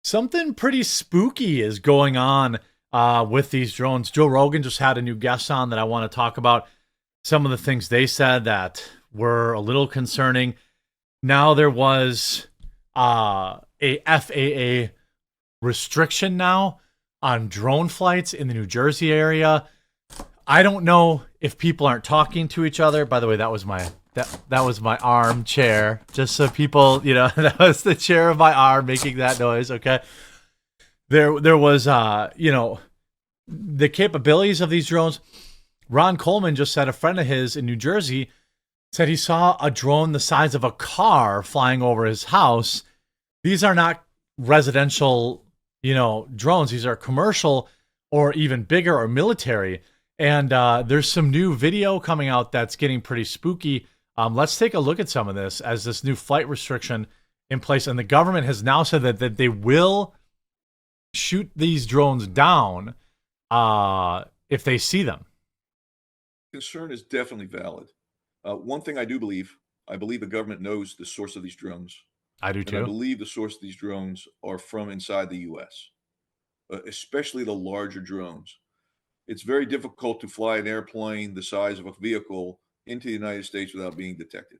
Something pretty spooky is going on with these drones. Joe Rogan just had a new guest on that I want to talk about. Some of the things they said that were a little concerning. Now there was a FAA restriction now on drone flights in the New Jersey area. I don't know if people aren't talking to each other. By the way, that was my armchair. Just so people, that was the chair of my arm making that noise. Okay. There was the capabilities of these drones. Ron Coleman just said a friend of his in New Jersey said he saw a drone the size of a car flying over his house. These are not residential, drones. These are commercial or even bigger or military. And there's some new video coming out that's getting pretty spooky. Let's take a look at some of this as this new flight restriction in place. And the government has now said that they will shoot these drones down if they see them. Concern is definitely valid. One thing I believe the government knows the source of these drones. I do too. And I believe the source of these drones are from inside the U.S., especially the larger drones. It's very difficult to fly an airplane the size of a vehicle into the United States without being detected.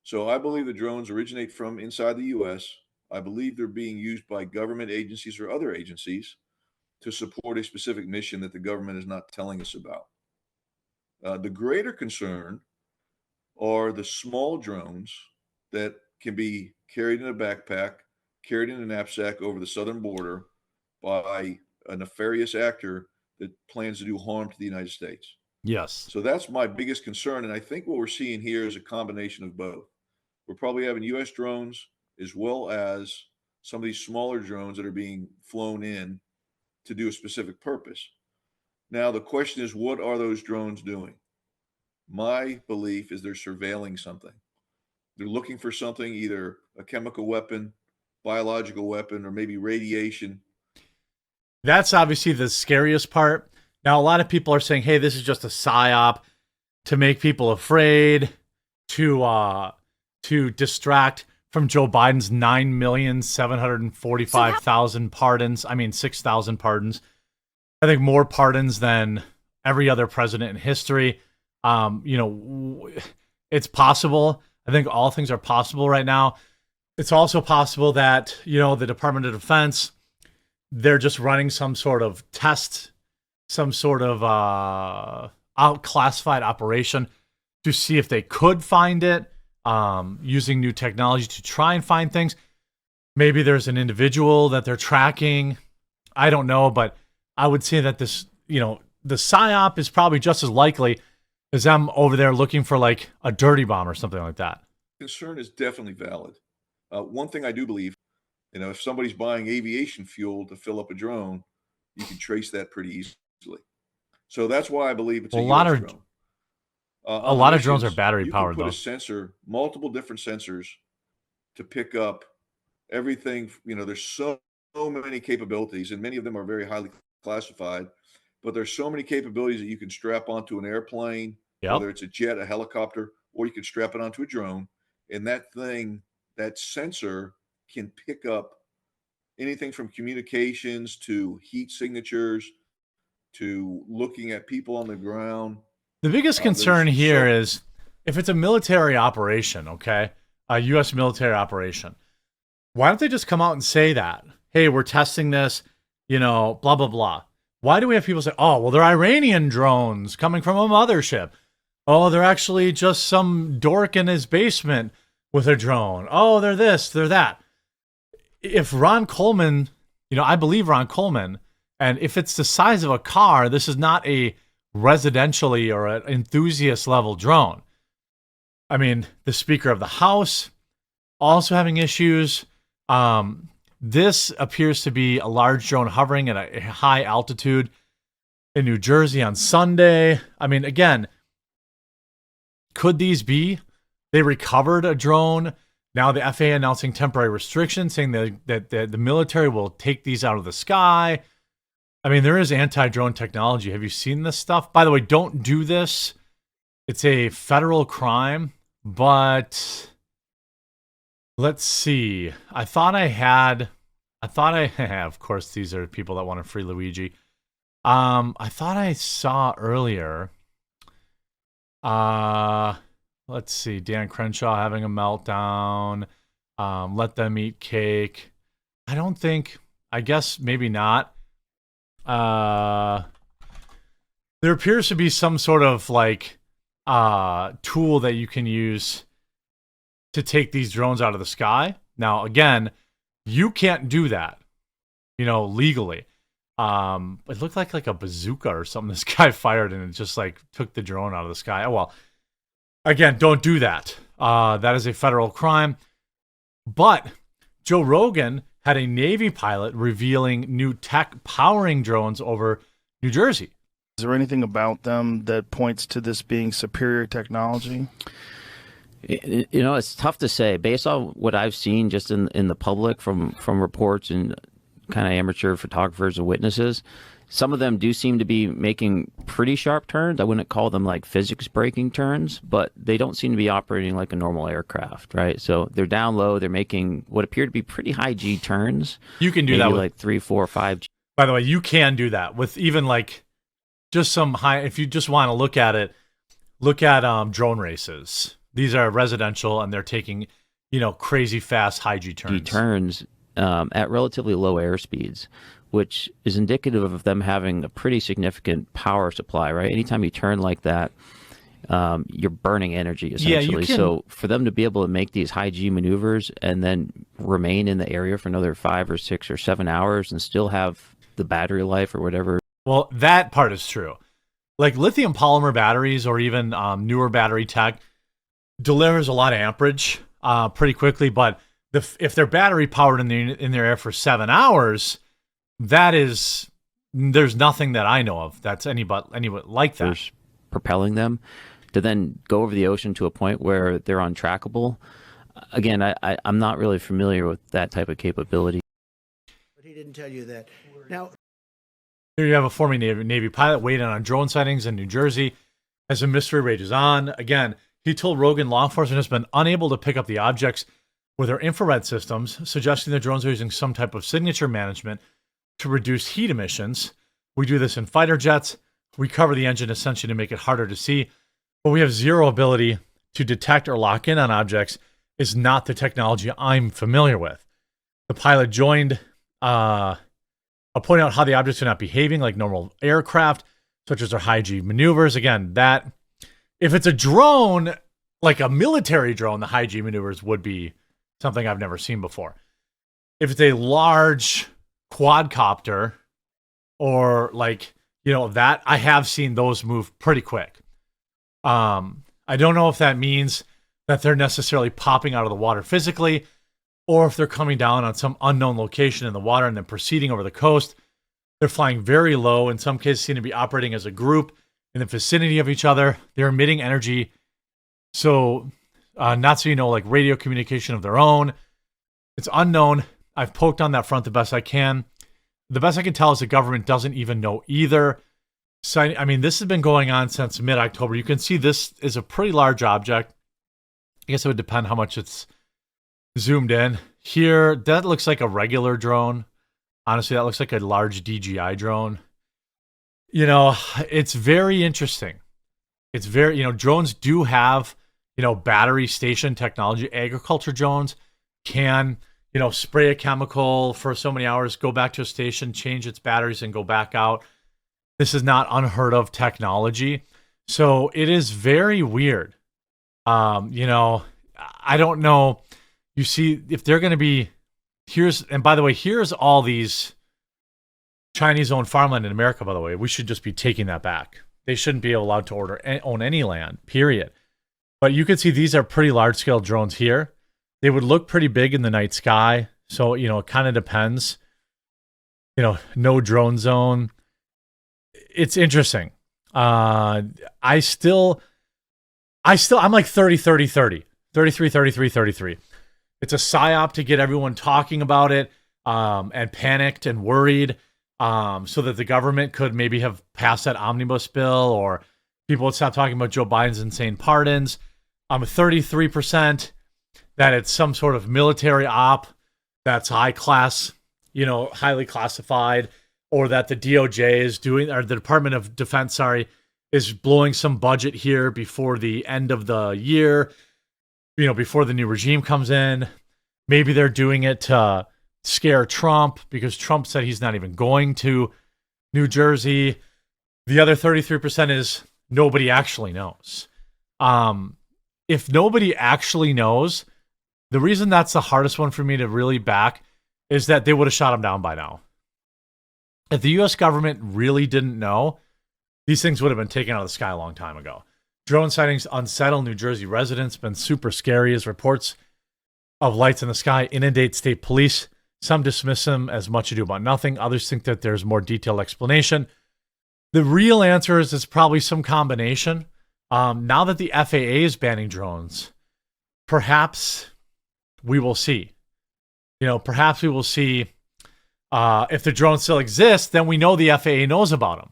So I believe the drones originate from inside the U.S. I believe they're being used by government agencies or other agencies to support a specific mission that the government is not telling us about. The greater concern are the small drones that can be carried in a backpack, carried in a knapsack over the southern border by a nefarious actor that plans to do harm to the United States. Yes. So that's my biggest concern. And I think what we're seeing here is a combination of both. We're probably having U.S. drones as well as some of these smaller drones that are being flown in to do a specific purpose. Now, the question is, what are those drones doing? My belief is they're surveilling something. They're looking for something, either a chemical weapon, biological weapon, or maybe radiation. That's obviously the scariest part. Now, a lot of people are saying, hey, this is just a psyop to make people afraid, to distract from Joe Biden's 9,745,000 pardons. I mean, 6,000 pardons. I think more pardons than every other president in history. It's possible. I think all things are possible right now. It's also possible that, the Department of Defense, they're just running some sort of test, some sort of classified operation to see if they could find it, using new technology to try and find things. Maybe there's an individual that they're tracking. I don't know, but I would say that this, the PSYOP is probably just as likely as them over there looking for like a dirty bomb or something like that. Concern is definitely valid. One thing I do believe, if somebody's buying aviation fuel to fill up a drone, you can trace that pretty easily. So that's why I believe it's a lot of drone. A lot of drones are battery powered, though. You though. can put a sensor, multiple different sensors, to pick up everything. There's so many capabilities, and many of them are very highly classified. But there's so many capabilities that you can strap onto an airplane, whether it's a jet, a helicopter, or you can strap it onto a drone. And that sensor can pick up anything from communications to heat signatures to looking at people on the ground. The biggest concern here is if it's a military operation, okay, a U.S. military operation, why don't they just come out and say that? Hey, we're testing this, blah, blah, blah. Why do we have people say, oh, well, they're Iranian drones coming from a mothership? Oh, they're actually just some dork in his basement with a drone. Oh, they're this, they're that. If Ron Coleman, I believe Ron Coleman, and if it's the size of a car, this is not a residentially or an enthusiast level drone. I mean, the Speaker of the House also having issues. This appears to be a large drone hovering at a high altitude in New Jersey on Sunday. I mean, again, could these be? They recovered a drone. Now the FAA announcing temporary restrictions, saying that the military will take these out of the sky. I mean, there is anti-drone technology. Have you seen this stuff? By the way, don't do this. It's a federal crime, but let's see. I thought I had I thought of course, these are people that want to free Luigi. I thought I saw earlier. Let's see, Dan Crenshaw having a meltdown. Let them eat cake. I don't think. I guess maybe not. There appears to be some sort of like tool that you can use to take these drones out of the sky. Now, again, you can't do that, legally. It looked like a bazooka or something this guy fired, and it just like took the drone out of the sky. Oh, well, again, don't do that. That is a federal crime. But Joe Rogan had a Navy pilot revealing new tech powering drones over New Jersey. Is there anything about them that points to this being superior technology? It's tough to say. Based on what I've seen just in the public from reports and kind of amateur photographers and witnesses, some of them do seem to be making pretty sharp turns. I wouldn't call them like physics breaking turns, but they don't seem to be operating like a normal aircraft, right? So they're down low. They're making what appear to be pretty high G turns. You can do that with like 3, 4, 5 G. By the way, you can do that with even like just some high. If you just want to look at it, look at drone races. These are residential, and they're taking, crazy fast high G turns. G turns at relatively low airspeeds, which is indicative of them having a pretty significant power supply, right? Anytime you turn like that, you're burning energy, essentially. Yeah, so for them to be able to make these high G maneuvers and then remain in the area for another 5 or 6 or 7 hours and still have the battery life or whatever. Well, that part is true. Like lithium polymer batteries or even newer battery tech delivers a lot of amperage pretty quickly, but if they're battery powered in their air for 7 hours, there's nothing that I know of that's anybody like that. There's propelling them to then go over the ocean to a point where they're untrackable. Again, I'm not really familiar with that type of capability. But he didn't tell you that. Now, here you have a former Navy pilot weighed in on drone sightings in New Jersey as the mystery rages on. Again, he told Rogan law enforcement has been unable to pick up the objects with their infrared systems, suggesting the drones are using some type of signature management to reduce heat emissions. We do this in fighter jets. We cover the engine essentially to make it harder to see, but we have zero ability to detect or lock in on objects. Is not the technology I'm familiar with. The pilot joined pointing out how the objects are not behaving like normal aircraft, such as their high G maneuvers. Again, that if it's a drone, like a military drone, the high G maneuvers would be something I've never seen before. If it's a large quadcopter or that, I have seen those move pretty quick. I don't know if that means that they're necessarily popping out of the water physically, or if they're coming down on some unknown location in the water and then proceeding over the coast. They're flying very low. In some cases, seem to be operating as a group in the vicinity of each other. They're emitting energy. So, like radio communication of their own. It's unknown. I've poked on that front the best I can. The best I can tell is the government doesn't even know either. So, I mean, this has been going on since mid-October. You can see this is a pretty large object. I guess it would depend how much it's zoomed in. Here, that looks like a regular drone. Honestly, that looks like a large DJI drone. It's very interesting. It's very, drones do have, battery station technology. Agriculture drones can, spray a chemical for so many hours, go back to a station, change its batteries, and go back out. This is not unheard of technology. So it is very weird. I don't know. You see, if they're going to be, and by the way, here's all these Chinese-owned farmland in America, by the way. We should just be taking that back. They shouldn't be allowed to own any land, period. But you can see these are pretty large-scale drones here. They would look pretty big in the night sky. So, it kind of depends. No drone zone. It's interesting. I'm like 30, 30, 30. 33, 33, 33. It's a psyop to get everyone talking about it and panicked and worried so that the government could maybe have passed that omnibus bill or people would stop talking about Joe Biden's insane pardons. 33% that it's some sort of military op that's high class highly classified, or that the DOJ is doing, or the Department of Defense, is blowing some budget here before the end of the year, before the new regime comes in. Maybe they're doing it to scare Trump because Trump said he's not even going to New Jersey. The other 33% is nobody actually knows. If nobody actually knows, the reason that's the hardest one for me to really back is that they would have shot him down by now. If the U.S. government really didn't know, these things would have been taken out of the sky a long time ago. Drone sightings unsettle New Jersey residents, been super scary as reports of lights in the sky inundate state police. Some dismiss them as much ado about nothing. Others think that there's more detailed explanation. The real answer is it's probably some combination. Now that the FAA is banning drones, perhaps we will see. Perhaps we will see if the drones still exist, then we know the FAA knows about them.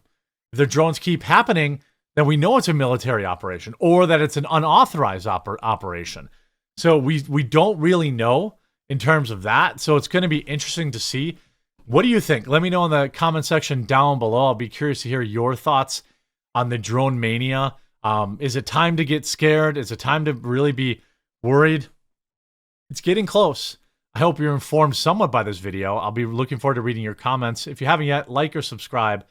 If the drones keep happening, then we know it's a military operation or that it's an unauthorized operation. So we don't really know in terms of that. So it's going to be interesting to see. What do you think? Let me know in the comment section down below. I'll be curious to hear your thoughts on the drone mania. Is it time to get scared? Is it time to really be worried? It's getting close. I hope you're informed somewhat by this video. I'll be looking forward to reading your comments. If you haven't yet, like or subscribe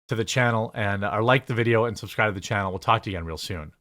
to the channel, or like the video and subscribe to the channel. We'll talk to you again real soon.